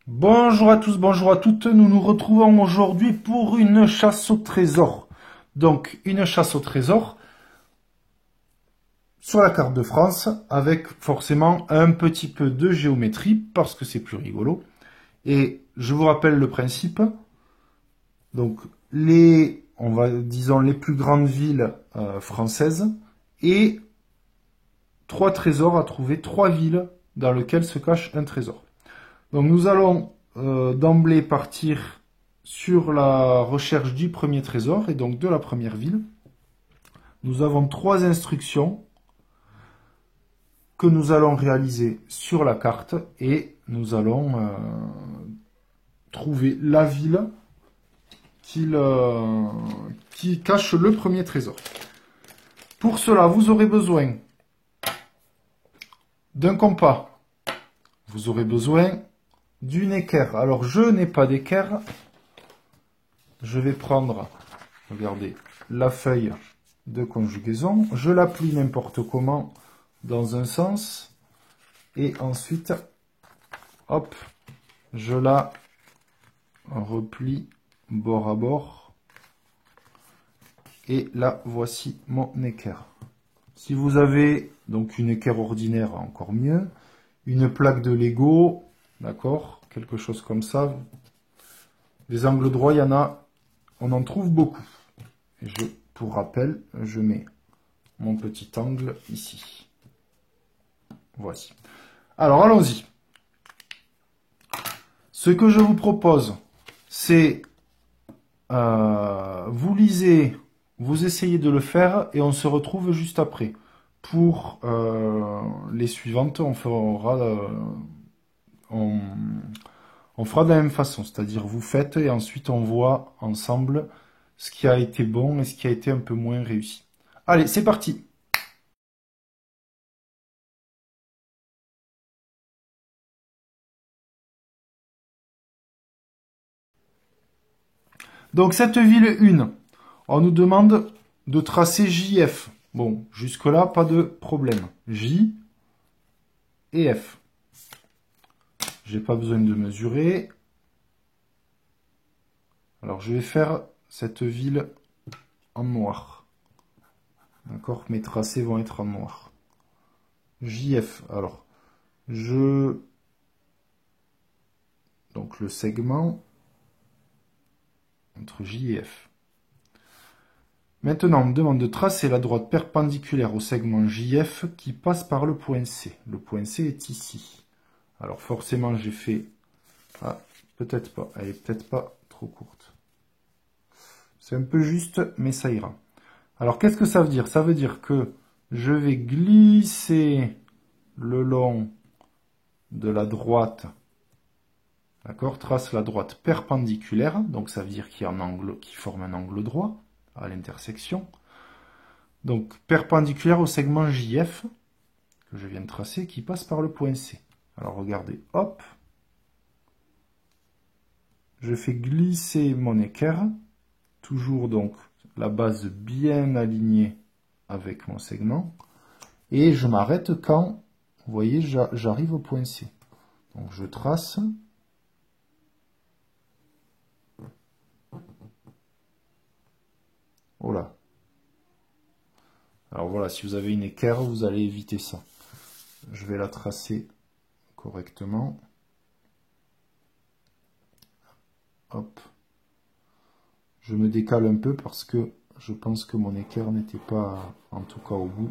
Bonjour à tous, bonjour à toutes. Nous nous retrouvons aujourd'hui pour une chasse au trésor. Donc, une chasse au trésor sur la carte de France avec forcément un petit peu de géométrie parce que c'est plus rigolo. Et je vous rappelle le principe. Donc, disons les plus grandes villes françaises et trois trésors à trouver, trois villes dans lesquelles se cache un trésor. Donc nous allons d'emblée partir sur la recherche du premier trésor et donc de la première ville. Nous avons trois instructions que nous allons réaliser sur la carte et nous allons trouver la ville qui cache le premier trésor. Pour cela, vous aurez besoin d'un compas, vous aurez besoin d'une équerre. Alors je n'ai pas d'équerre, je vais prendre, regardez, la feuille de conjugaison, je la plie n'importe comment dans un sens et ensuite hop, je la replie bord à bord et là voici mon équerre. Si vous avez donc une équerre ordinaire, encore mieux, une plaque de Lego, d'accord, quelque chose comme ça. Les angles droits, il y en a, on en trouve beaucoup. Et pour rappel, je mets mon petit angle ici. Voici. Alors, allons-y. Ce que je vous propose, c'est vous lisez, vous essayez de le faire et on se retrouve juste après. Pour les suivantes, on fera de la même façon, c'est-à-dire vous faites et ensuite on voit ensemble ce qui a été bon et ce qui a été un peu moins réussi. Allez, c'est parti! Donc cette ville 1, on nous demande de tracer JF. Bon, jusque-là, pas de problème. J et F. J'ai pas besoin de mesurer. Alors je vais faire cette ville en noir. D'accord? Mes tracés vont être en noir. JF. Alors, donc le segment entre J et F. Maintenant, on me demande de tracer la droite perpendiculaire au segment JF qui passe par le point C. Le point C est ici. Alors forcément, j'ai fait... Ah, peut-être pas. Elle est peut-être pas trop courte. C'est un peu juste, mais ça ira. Alors, qu'est-ce que ça veut dire? Ça veut dire que je vais glisser le long de la droite. D'accord? Trace la droite perpendiculaire. Donc, ça veut dire qu'il y a un angle qui forme un angle droit à l'intersection. Donc, perpendiculaire au segment JF que je viens de tracer qui passe par le point C. Alors, regardez, hop. Je fais glisser mon équerre. Toujours donc la base bien alignée avec mon segment. Et je m'arrête quand, vous voyez, j'arrive au point C. Donc je trace. Voilà. Alors voilà, si vous avez une équerre, vous allez éviter ça. Je vais la tracer correctement. Hop. Je me décale un peu parce que je pense que mon équerre n'était pas, en tout cas au bout,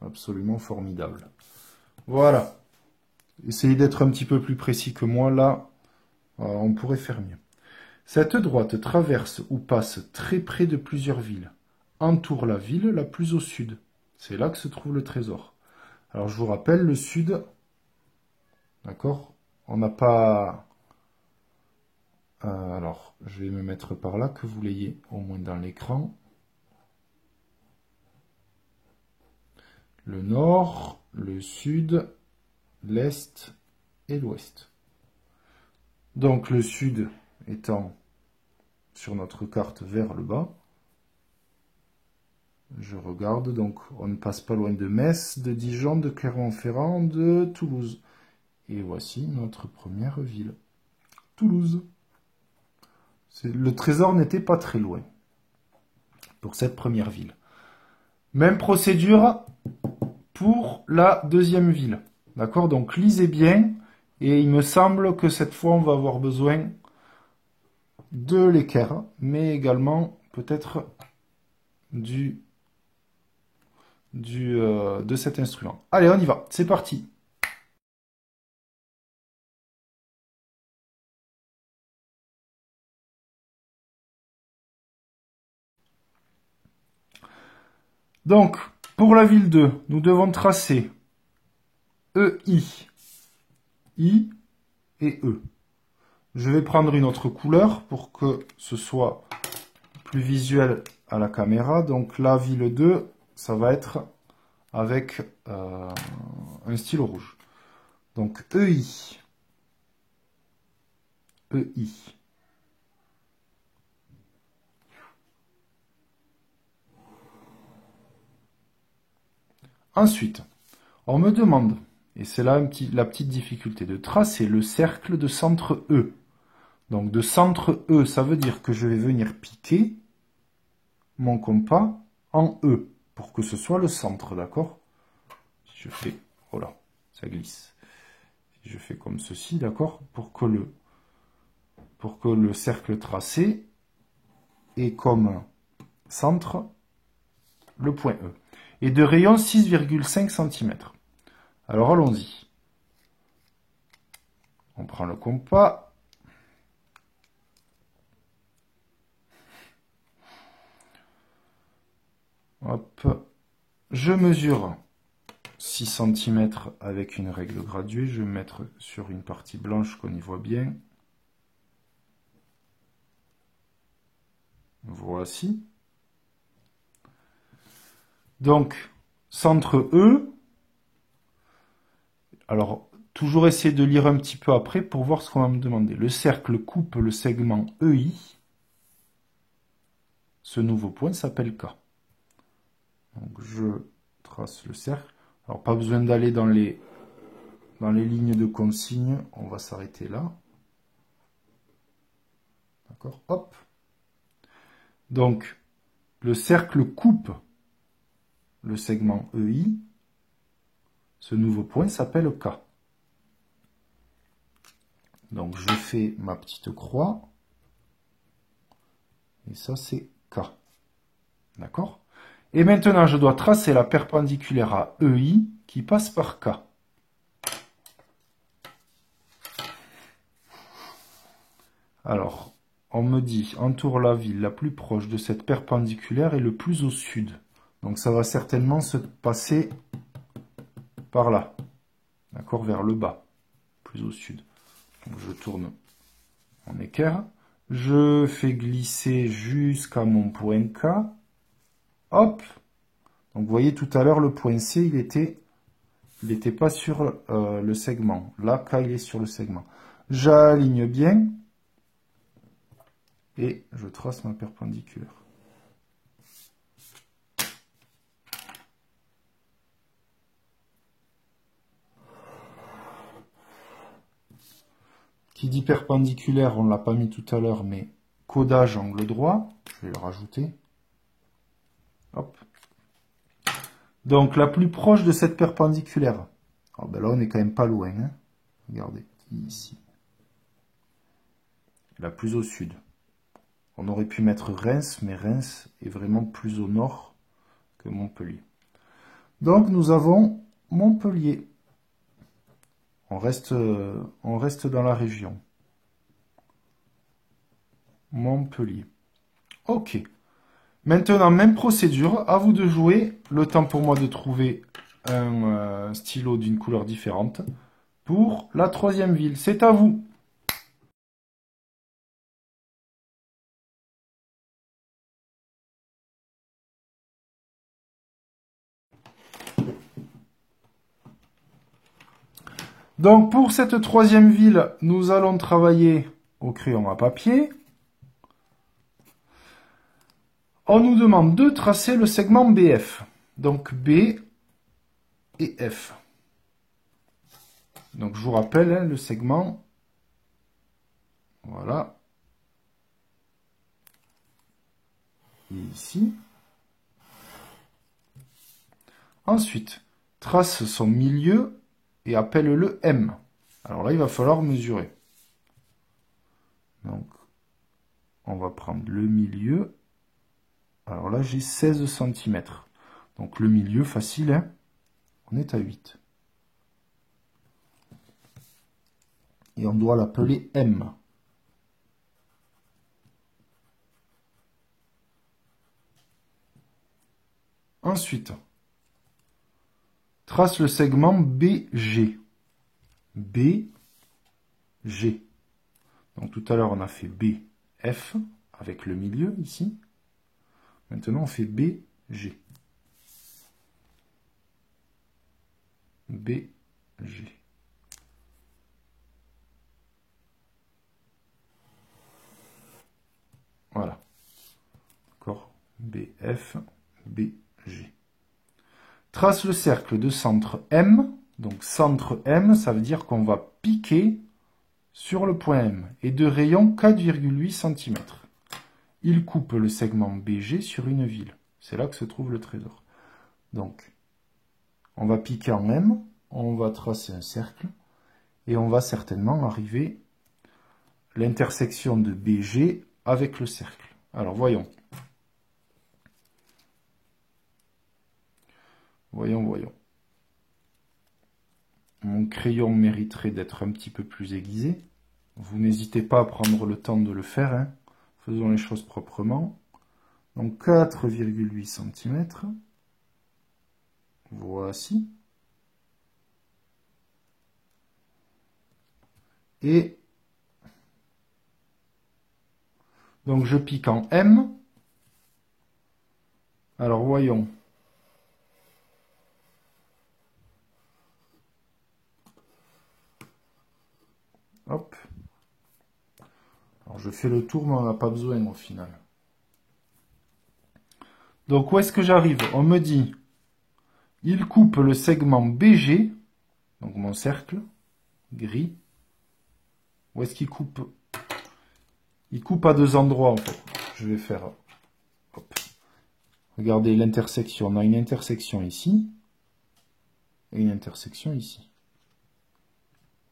absolument formidable. Voilà. Essayez d'être un petit peu plus précis que moi, là, on pourrait faire mieux. Cette droite traverse ou passe très près de plusieurs villes, entoure la ville la plus au sud. C'est là que se trouve le trésor. Alors je vous rappelle, le sud, d'accord, on n'a pas... alors, je vais me mettre par là, que vous l'ayez au moins dans l'écran. Le nord, le sud, l'est et l'ouest. Donc le sud étant sur notre carte vers le bas. Je regarde, donc on ne passe pas loin de Metz, de Dijon, de Clermont-Ferrand, de Toulouse. Et voici notre première ville. Toulouse. Le trésor n'était pas très loin pour cette première ville. Même procédure pour la deuxième ville. D'accord? Donc lisez bien. Et il me semble que cette fois, on va avoir besoin de l'équerre, mais également peut-être de cet instrument. Allez, on y va. C'est parti. Donc, pour la ville 2, nous devons tracer EI, I et E. Je vais prendre une autre couleur pour que ce soit plus visuel à la caméra. Donc la ville 2, ça va être avec un stylo rouge. Donc EI. EI. Ensuite, on me demande, et c'est là la petite difficulté, de tracer le cercle de centre E. Donc de centre E, ça veut dire que je vais venir piquer mon compas en E, pour que ce soit le centre, d'accord? Si je fais, voilà, ça glisse. Si je fais comme ceci, d'accord? Pour que le cercle tracé ait comme centre le point E. Et de rayon 6,5 cm. Alors allons-y. On prend le compas. Hop. Je mesure 6 cm avec une règle graduée. Je vais me mettre sur une partie blanche qu'on y voit bien. Voici. Donc, centre E. Alors, toujours essayer de lire un petit peu après pour voir ce qu'on va me demander. Le cercle coupe le segment EI. Ce nouveau point s'appelle K. Donc, je trace le cercle. Alors, pas besoin d'aller dans les lignes de consigne. On va s'arrêter là. D'accord? Hop. Donc, le cercle coupe le segment EI. Ce nouveau point s'appelle K. Donc, je fais ma petite croix. Et ça, c'est K. D'accord? Et maintenant, je dois tracer la perpendiculaire à EI qui passe par K. Alors, on me dit, entoure la ville la plus proche de cette perpendiculaire et le plus au sud. Donc, ça va certainement se passer par là. D'accord? Vers le bas. Plus au sud. Donc, je tourne mon équerre. Je fais glisser jusqu'à mon point K. Hop. Donc, vous voyez, tout à l'heure, le point C, il n'était pas sur le segment. Là, K, il est sur le segment. J'aligne bien. Et je trace ma perpendiculaire. Qui dit perpendiculaire, on ne l'a pas mis tout à l'heure, mais codage angle droit. Je vais le rajouter. Hop. Donc, la plus proche de cette perpendiculaire. Alors, ben là, on n'est quand même pas loin. Hein. Regardez, ici. La plus au sud. On aurait pu mettre Reims, mais Reims est vraiment plus au nord que Montpellier. Donc, nous avons Montpellier. On reste dans la région. Montpellier. Ok. Maintenant, même procédure. À vous de jouer. Le temps pour moi de trouver un stylo d'une couleur différente. Pour la troisième ville. C'est à vous. Donc, pour cette troisième ville, nous allons travailler au crayon à papier. On nous demande de tracer le segment BF. Donc, B et F. Donc, je vous rappelle, hein, le segment, voilà, et ici. Ensuite, trace son milieu et appelle-le M. Alors là, il va falloir mesurer. Donc, on va prendre le milieu. Alors là, j'ai 16 cm. Donc le milieu, facile, hein, on est à 8. Et on doit l'appeler M. Ensuite, trace le segment BG. BG. Donc tout à l'heure, on a fait BF avec le milieu ici. Maintenant, on fait BG. BG. Voilà. D'accord. BF, BG. Trace le cercle de centre M. Donc centre M, ça veut dire qu'on va piquer sur le point M. Et de rayon 4,8 cm. Il coupe le segment BG sur une ville. C'est là que se trouve le trésor. Donc, on va piquer en M, on va tracer un cercle, et on va certainement arriver à l'intersection de BG avec le cercle. Alors, voyons. Voyons. Mon crayon mériterait d'être un petit peu plus aiguisé. Vous n'hésitez pas à prendre le temps de le faire, hein. Faisons les choses proprement. Donc 4,8 cm. Voici. Et donc je pique en M. Alors voyons. Hop. Alors je fais le tour, mais on n'a pas besoin au final. Donc où est-ce que j'arrive? On me dit, il coupe le segment BG, donc mon cercle, gris. Où est-ce qu'il coupe? Il coupe à deux endroits en fait. Je vais faire... Hop. Regardez l'intersection. On a une intersection ici. Et une intersection ici.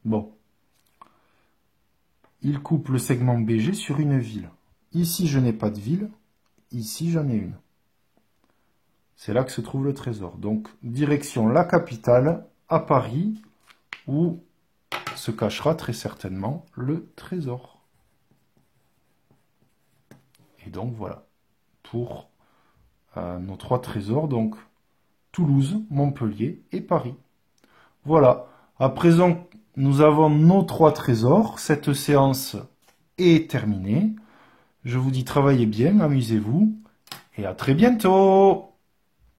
Bon. Il coupe le segment BG sur une ville. Ici, je n'ai pas de ville. Ici, j'en ai une. C'est là que se trouve le trésor. Donc, direction la capitale, à Paris, où se cachera très certainement le trésor. Et donc, voilà. Pour nos trois trésors, donc Toulouse, Montpellier et Paris. Voilà. À présent, nous avons nos trois trésors. Cette séance est terminée. Je vous dis travaillez bien, amusez-vous et à très bientôt.